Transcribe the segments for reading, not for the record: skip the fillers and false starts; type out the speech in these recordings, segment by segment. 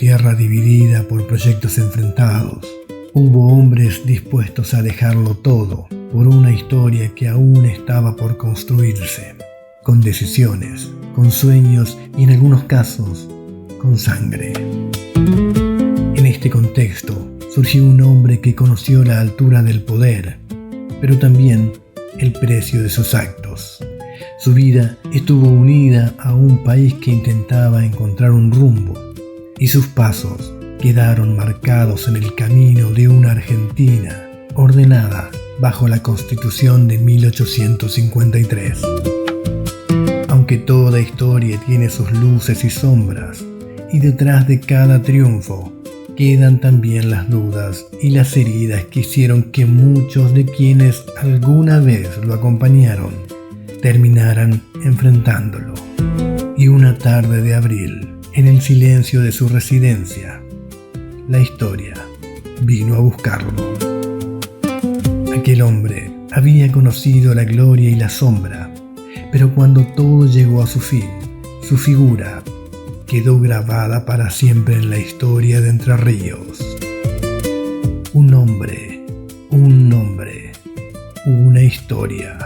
tierra dividida por proyectos enfrentados. Hubo hombres dispuestos a dejarlo todo por una historia que aún estaba por construirse, con decisiones, con sueños y en algunos casos, con sangre. En este contexto surgió un hombre que conoció la altura del poder, pero también el precio de sus actos. Su vida estuvo unida a un país que intentaba encontrar un rumbo, y sus pasos quedaron marcados en el camino de una Argentina ordenada bajo la Constitución de 1853. Aunque toda historia tiene sus luces y sombras, y detrás de cada triunfo quedan también las dudas y las heridas que hicieron que muchos de quienes alguna vez lo acompañaron terminaran enfrentándolo. Y una tarde de abril, en el silencio de su residencia, la historia vino a buscarlo. Aquel hombre había conocido la gloria y la sombra, pero cuando todo llegó a su fin, su figura quedó grabada para siempre en la historia de Entre Ríos. Un nombre, una historia.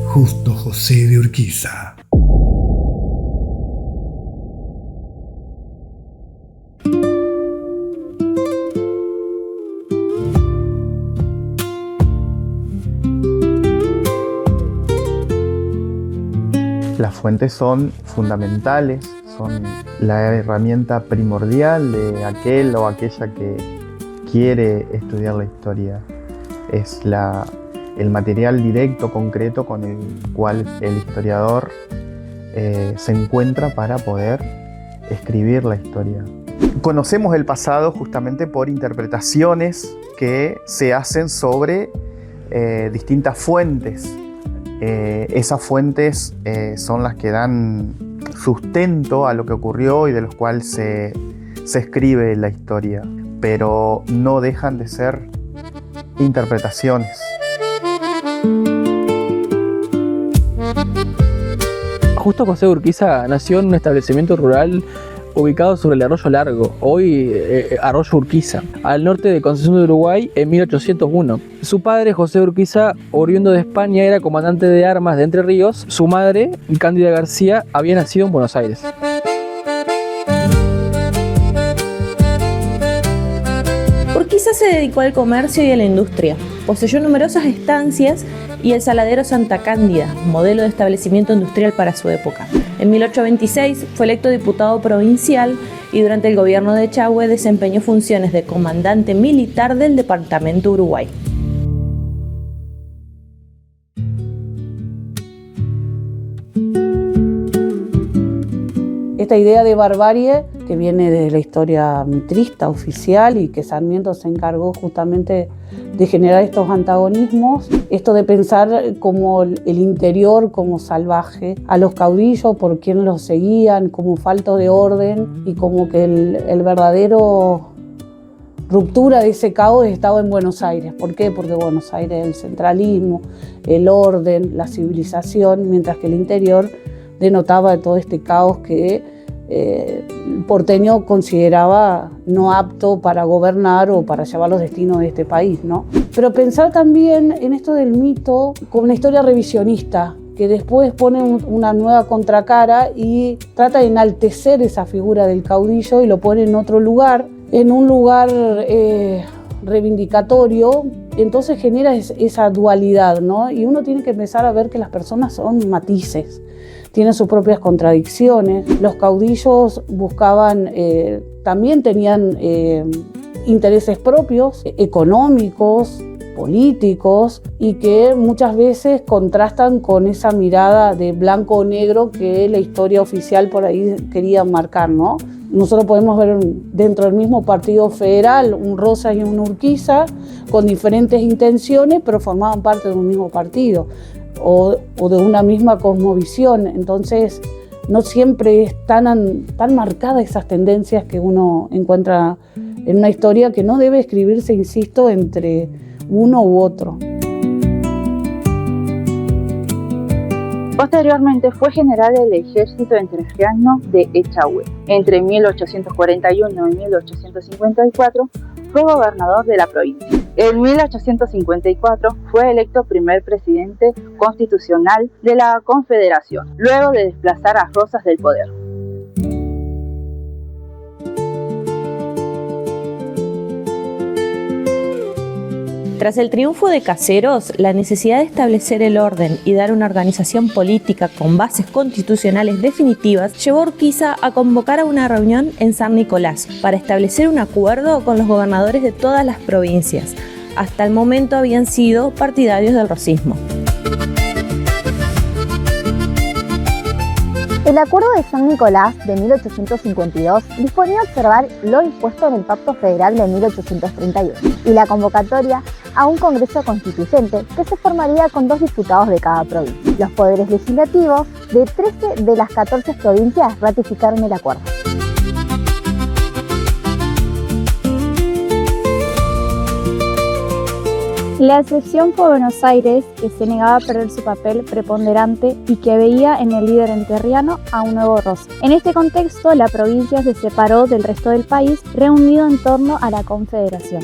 Justo José de Urquiza. Las fuentes son fundamentales, son la herramienta primordial de aquel o aquella que quiere estudiar la historia. Es el material directo, concreto, con el cual el historiador se encuentra para poder escribir la historia. Conocemos el pasado justamente por interpretaciones que se hacen sobre distintas fuentes. Esas fuentes son las que dan sustento a lo que ocurrió y de los cuales se escribe la historia, pero no dejan de ser interpretaciones. Justo José de Urquiza nació en un establecimiento rural ubicado sobre el Arroyo Largo, hoy Arroyo Urquiza, al norte de Concepción de Uruguay en 1801. Su padre, José de Urquiza, oriundo de España, era comandante de armas de Entre Ríos. Su madre, Cándida García, había nacido en Buenos Aires. Urquiza se dedicó al comercio y a la industria. Poseyó numerosas estancias y el saladero Santa Cándida, modelo de establecimiento industrial para su época. En 1826 fue electo diputado provincial y durante el gobierno de Echagüe desempeñó funciones de comandante militar del departamento Uruguay. Esta idea de barbarie que viene de la historia mitrista oficial y que Sarmiento se encargó justamente de generar estos antagonismos, esto de pensar como el interior como salvaje, a los caudillos por quien los seguían como falto de orden y como que el verdadero ruptura de ese caos estaba en Buenos Aires. ¿Por qué? Porque Buenos Aires es el centralismo, el orden, la civilización, mientras que el interior denotaba todo este caos que el porteño consideraba no apto para gobernar o para llevar los destinos de este país, ¿no? Pero pensar también en esto del mito como una historia revisionista, que después pone una nueva contracara y trata de enaltecer esa figura del caudillo y lo pone en otro lugar, en un lugar reivindicatorio. Entonces genera esa dualidad, ¿no? Y uno tiene que empezar a ver que las personas son matices, tienen sus propias contradicciones. Los caudillos buscaban, también tenían intereses propios, económicos, políticos, y que muchas veces contrastan con esa mirada de blanco o negro que la historia oficial por ahí quería marcar, ¿no? Nosotros podemos ver dentro del mismo partido federal un Rosas y un Urquiza con diferentes intenciones, pero formaban parte de un mismo partido o de una misma cosmovisión. Entonces no siempre es tan marcadas esas tendencias que uno encuentra en una historia, que no debe escribirse, insisto, entre uno u otro. Posteriormente fue general del ejército entrerriano de Echagüe. Entre 1841 y 1854 fue gobernador de la provincia. En 1854 fue electo primer presidente constitucional de la Confederación, luego de desplazar a Rosas del poder. Tras el triunfo de Caseros, la necesidad de establecer el orden y dar una organización política con bases constitucionales definitivas llevó a Urquiza a convocar a una reunión en San Nicolás para establecer un acuerdo con los gobernadores de todas las provincias. Hasta el momento habían sido partidarios del rosismo. El Acuerdo de San Nicolás de 1852 disponía observar lo dispuesto en el Pacto Federal de 1831 y la convocatoria a un Congreso Constituyente que se formaría con 2 diputados de cada provincia. Los poderes legislativos de 13 de las 14 provincias ratificaron el acuerdo. La excepción fue Buenos Aires, que se negaba a perder su papel preponderante y que veía en el líder entrerriano a un nuevo Rosas. En este contexto, la provincia se separó del resto del país, reunido en torno a la Confederación.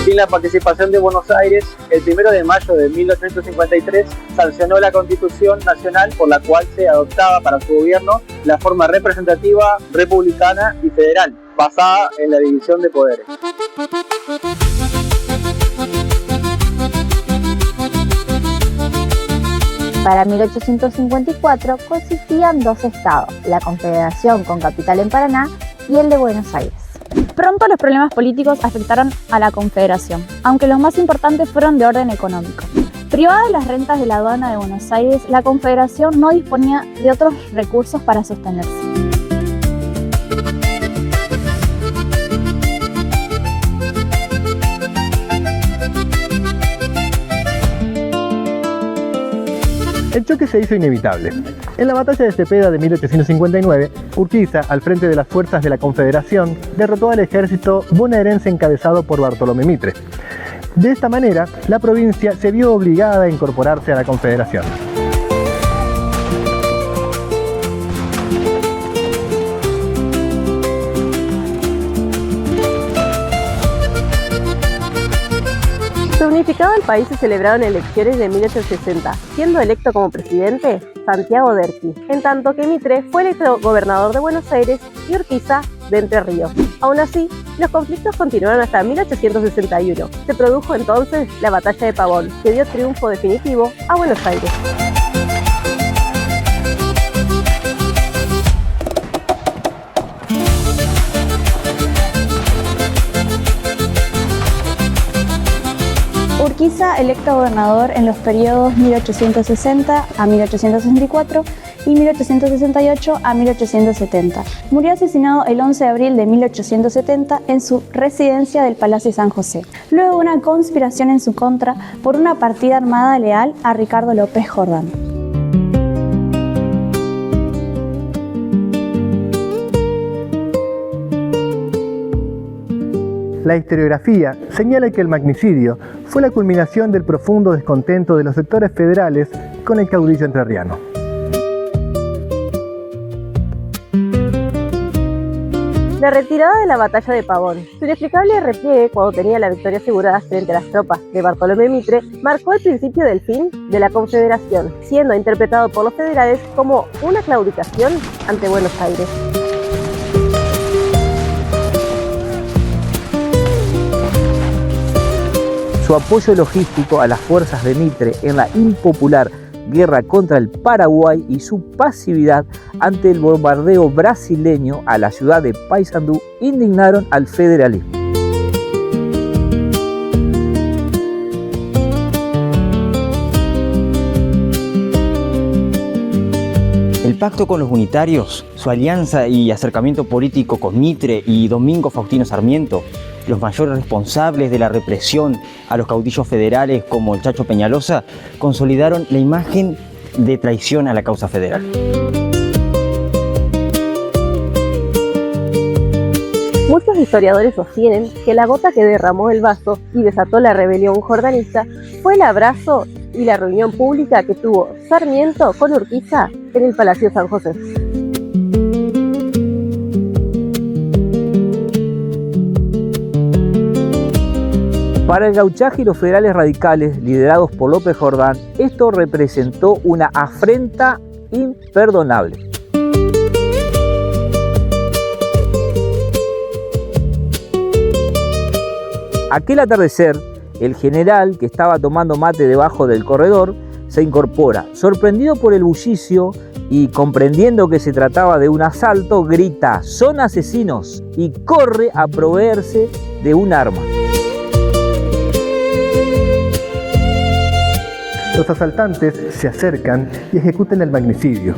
Sin la participación de Buenos Aires, el 1 de mayo de 1853 sancionó la Constitución Nacional por la cual se adoptaba para su gobierno la forma representativa, republicana y federal, basada en la división de poderes. Para 1854 coexistían 2 estados, la Confederación con capital en Paraná y el de Buenos Aires. Pronto los problemas políticos afectaron a la Confederación, aunque los más importantes fueron de orden económico. Privada de las rentas de la aduana de Buenos Aires, la Confederación no disponía de otros recursos para sostenerse. El choque se hizo inevitable. En la batalla de Cepeda de 1859, Urquiza, al frente de las fuerzas de la Confederación, derrotó al ejército bonaerense encabezado por Bartolomé Mitre. De esta manera, la provincia se vio obligada a incorporarse a la Confederación. Reunificado el país se celebraron elecciones de 1860, siendo electo como presidente Santiago Derqui, en tanto que Mitre fue electo gobernador de Buenos Aires y Urquiza de Entre Ríos. Aún así, los conflictos continuaron hasta 1861. Se produjo entonces la Batalla de Pavón, que dio triunfo definitivo a Buenos Aires. Urquiza, electo gobernador en los periodos 1860 a 1864 y 1868 a 1870. Murió asesinado el 11 de abril de 1870 en su residencia del Palacio San José, luego de una conspiración en su contra por una partida armada leal a Ricardo López Jordán. La historiografía señala que el magnicidio fue la culminación del profundo descontento de los sectores federales con el caudillo entrerriano. La retirada de la Batalla de Pavón, su inexplicable repliegue cuando tenía la victoria asegurada frente a las tropas de Bartolomé Mitre, marcó el principio del fin de la Confederación, siendo interpretado por los federales como una claudicación ante Buenos Aires. Su apoyo logístico a las fuerzas de Mitre en la impopular guerra contra el Paraguay y su pasividad ante el bombardeo brasileño a la ciudad de Paysandú indignaron al federalismo. El pacto con los unitarios, su alianza y acercamiento político con Mitre y Domingo Faustino Sarmiento, los mayores responsables de la represión a los caudillos federales como el Chacho Peñalosa, consolidaron la imagen de traición a la causa federal. Muchos historiadores sostienen que la gota que derramó el vaso y desató la rebelión jordanista fue el abrazo y la reunión pública que tuvo Sarmiento con Urquiza en el Palacio San José. Para el gauchaje y los federales radicales liderados por López Jordán, esto representó una afrenta imperdonable. Aquel atardecer, el general, que estaba tomando mate debajo del corredor, se incorpora. Sorprendido por el bullicio y comprendiendo que se trataba de un asalto, grita: «¡Son asesinos!» y corre a proveerse de un arma. Los asaltantes se acercan y ejecutan el magnicidio,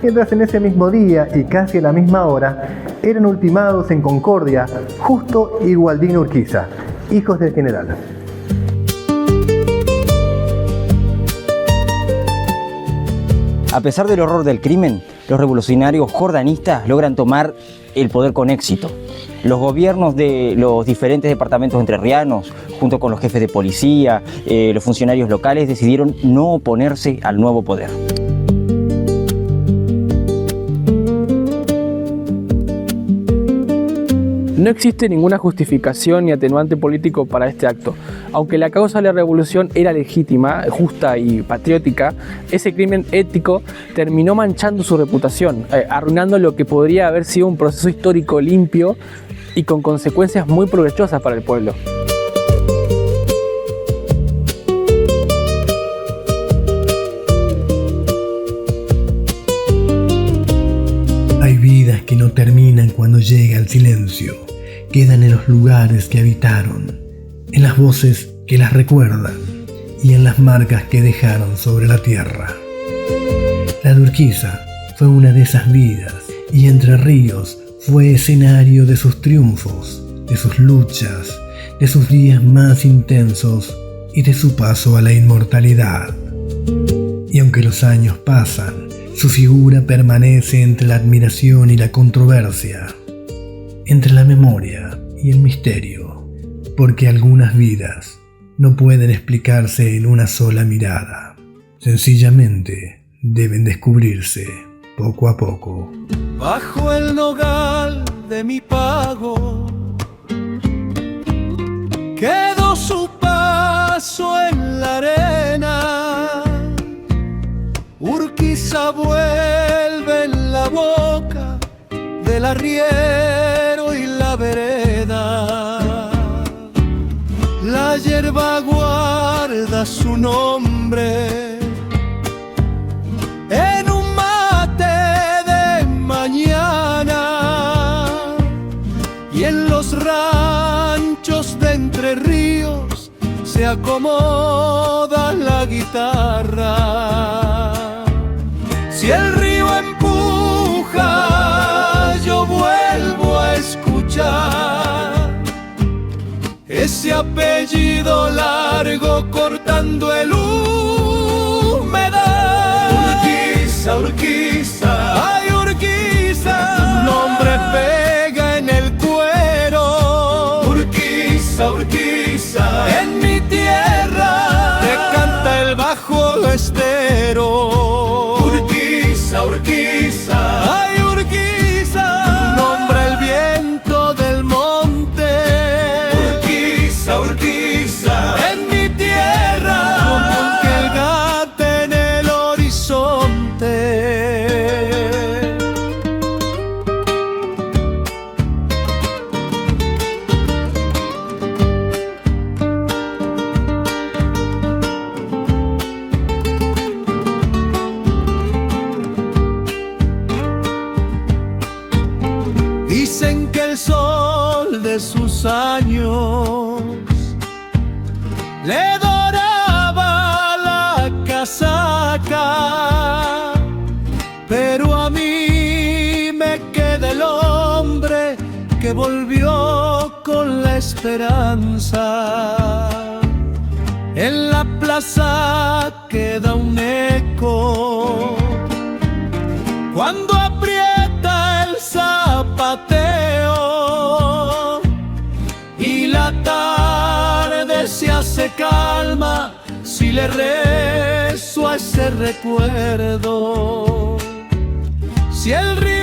mientras en ese mismo día y casi a la misma hora eran ultimados en Concordia Justo y Gualdino Urquiza, hijos del general. A pesar del horror del crimen, los revolucionarios jordanistas logran tomar el poder con éxito. Los gobiernos de los diferentes departamentos entrerrianos, junto con los jefes de policía, los funcionarios locales, decidieron no oponerse al nuevo poder. No existe ninguna justificación ni atenuante político para este acto. Aunque la causa de la revolución era legítima, justa y patriótica, ese crimen ético terminó manchando su reputación, arruinando lo que podría haber sido un proceso histórico limpio y con consecuencias muy provechosas para el pueblo. Hay vidas que no terminan cuando llega el silencio. Quedan en los lugares que habitaron, en las voces que las recuerdan y en las marcas que dejaron sobre la tierra. La de Urquiza fue una de esas vidas y Entre Ríos fue escenario de sus triunfos, de sus luchas, de sus días más intensos y de su paso a la inmortalidad. Y aunque los años pasan, su figura permanece entre la admiración y la controversia, entre la memoria y el misterio, porque algunas vidas no pueden explicarse en una sola mirada. Sencillamente deben descubrirse poco a poco. Bajo el nogal de mi pago quedó su paso en la arena. Urquiza vuelve en la boca del arriero y la vereda. La hierba guarda su nombre en un mate de mañana, y en los ranchos de Entre Ríos se acomoda la guitarra. Si el río empuja, yo vuelvo a escuchar ese apellido largo cortando el humedal. Urquiza, Urquiza, ay Urquiza, tu nombre pega en el cuero. Urquiza, Urquiza, en mi tierra te canta el bajo estero. Urquiza, Urquiza, ay Urquiza, nombra el viento del monte. Urquiza, Urquiza, en mi tierra como un quelgate en el horizonte. Dicen que el sol de sus años le doraba la casaca, pero a mí me queda el hombre que volvió con la esperanza. En la plaza queda un eco cuando aprieta el zapateo. vida se calma si le rezo a ese recuerdo. Si el río